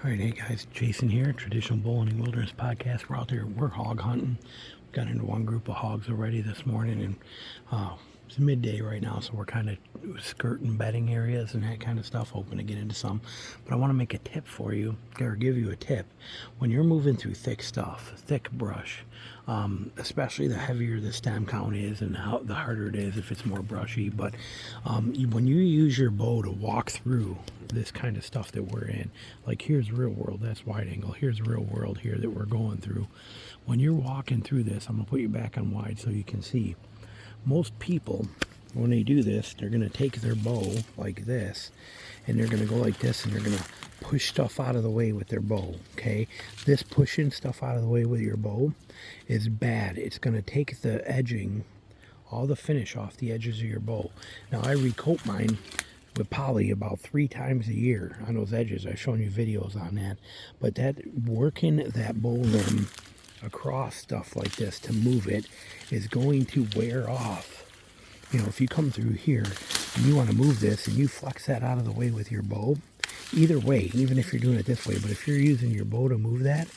Alright, hey guys, Jason here, Traditional Bow Hunting Wilderness Podcast. We're out there, we're hog hunting. We got into one group of hogs already this morning, and it's midday right now, so we're kind of skirting bedding areas and that kind of stuff, hoping to get into some. But I want to make a tip for you, or give you a tip. When you're moving through thick stuff, thick brush, especially the heavier the stem count is and the harder it is if it's more brushy. But when you use your bow to walk through this kind of stuff that we're in, like here's real world, that's wide angle, here's real world here that we're going through. When you're walking through this, I'm gonna put you back on wide so you can see. Most people, when they do this, they're gonna take their bow like this, and they're gonna go like this, and they're gonna push stuff out of the way with their bow. Okay, this pushing stuff out of the way with your bow is bad. It's gonna take the edging, all the finish off the edges of your bow. Now I recoat mine with poly about 3 times a year on those edges. I've shown you videos on that. But that working that bow limb across stuff like this to move it is going to wear off. You know, if you come through here and you want to move this and you flex that out of the way with your bow, either way, even if you're doing it this way, but if you're using your bow to move that,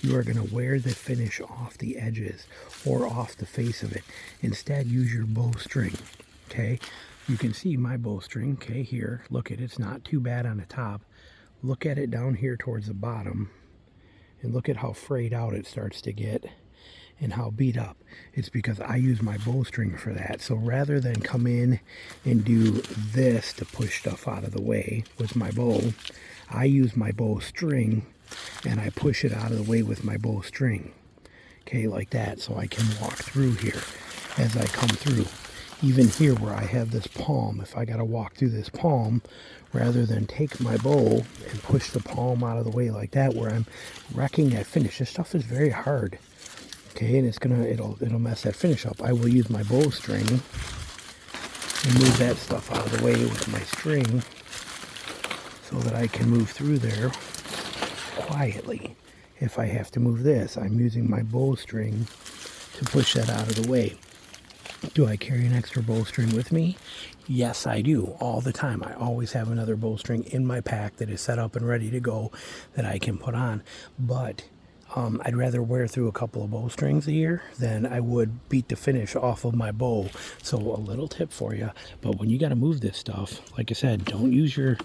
you are going to wear the finish off the edges or off the face of it. Instead, use your bowstring. Okay, you can see my bowstring. Okay, here, look at it. It's not too bad on the top. Look at it down here towards the bottom, and look at how frayed out it starts to get and how beat up. It's because I use my bowstring for that. So rather than come in and do this to push stuff out of the way with my bow, I use my bowstring and I push it out of the way with my bowstring. Okay, like that, so I can walk through here as I come through. Even here where I have this palm, if I got to walk through this palm, rather than take my bow and push the palm out of the way like that, where I'm wrecking that finish. This stuff is very hard. Okay, and it'll mess that finish up. I will use my bowstring and move that stuff out of the way with my string so that I can move through there quietly. If I have to move this, I'm using my bowstring to push that out of the way. Do I carry an extra bowstring with me? Yes, I do, all the time. I always have another bowstring in my pack that is set up and ready to go that I can put on. But I'd rather wear through a couple of bowstrings a year than I would beat the finish off of my bow. So a little tip for you. But when you got to move this stuff, like I said, don't use your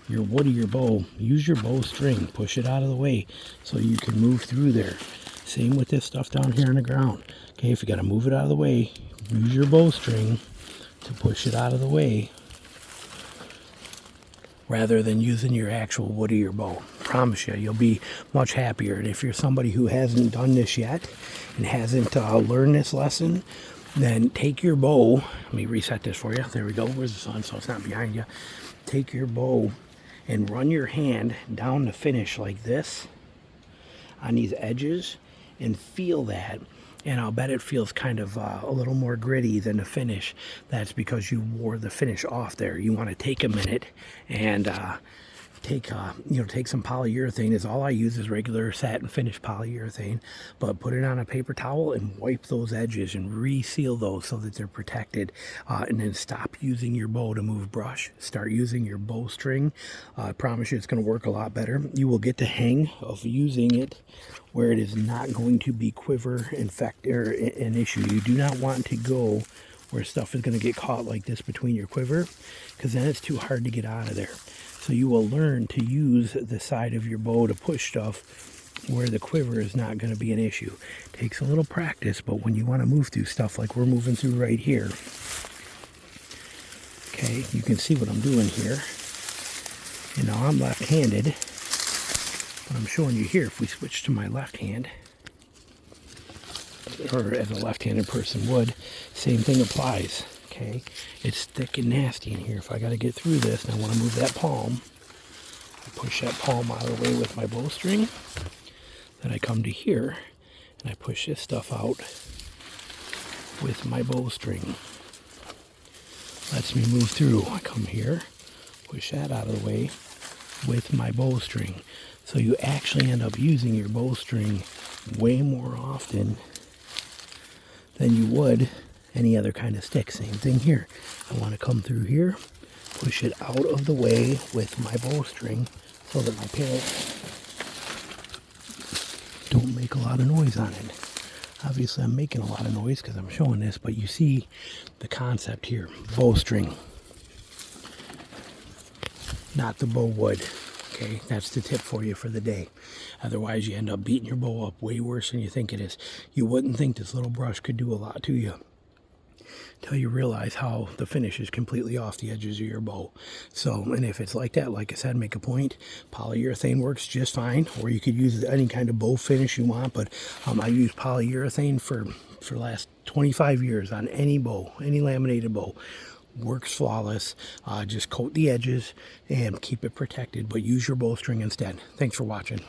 wood of your bow. Use your bowstring. Push it out of the way so you can move through there. Same with this stuff down here on the ground. Okay, if you got to move it out of the way, use your bowstring to push it out of the way rather than using your actual wood of your bow. Promise you, you'll be much happier. And if you're somebody who hasn't done this yet and hasn't learned this lesson, then take your bow. Let me reset this for you. There we go. Where's the sun? So it's not behind you. Take your bow and run your hand down the finish like this on these edges and feel that. And I'll bet it feels kind of a little more gritty than the finish. That's because you wore the finish off there. You want to take a minute and take some polyurethane. Is all I use is regular satin finish polyurethane, but put it on a paper towel and wipe those edges and reseal those so that they're protected. And then stop using your bow to move brush. Start using your bowstring. I promise you it's going to work a lot better. You will get the hang of using it where it is not going to be quiver infect or an issue. You do not want to go where stuff is going to get caught like this between your quiver, because then it's too hard to get out of there. So you will learn to use the side of your bow to push stuff where the quiver is not going to be an issue. Takes a little practice, but when you want to move through stuff like we're moving through right here, okay, you can see what I'm doing here. And now I'm left-handed, but I'm showing you here, if we switch to my left hand, or as a left-handed person would, same thing applies. Okay, it's thick and nasty in here. If I got to get through this and I want to move that palm, I push that palm out of the way with my bowstring. Then I come to here and I push this stuff out with my bowstring. Lets me move through. I come here, push that out of the way with my bowstring. So you actually end up using your bowstring way more often than you would any other kind of stick. Same thing here. I want to come through here, push it out of the way with my bowstring so that my parrot don't make a lot of noise on it. Obviously I'm making a lot of noise because I'm showing this, but you see the concept here. Bowstring, not the bow wood. Okay, that's the tip for you for the day. Otherwise you end up beating your bow up way worse than you think it is. You wouldn't think this little brush could do a lot to you until you realize how the finish is completely off the edges of your bow. So, and if it's like that, like I said, make a point. Polyurethane works just fine, or you could use any kind of bow finish you want, but I use polyurethane for the last 25 years on any bow, any laminated bow. Works flawless. Just coat the edges and keep it protected, but use your bowstring instead. Thanks for watching.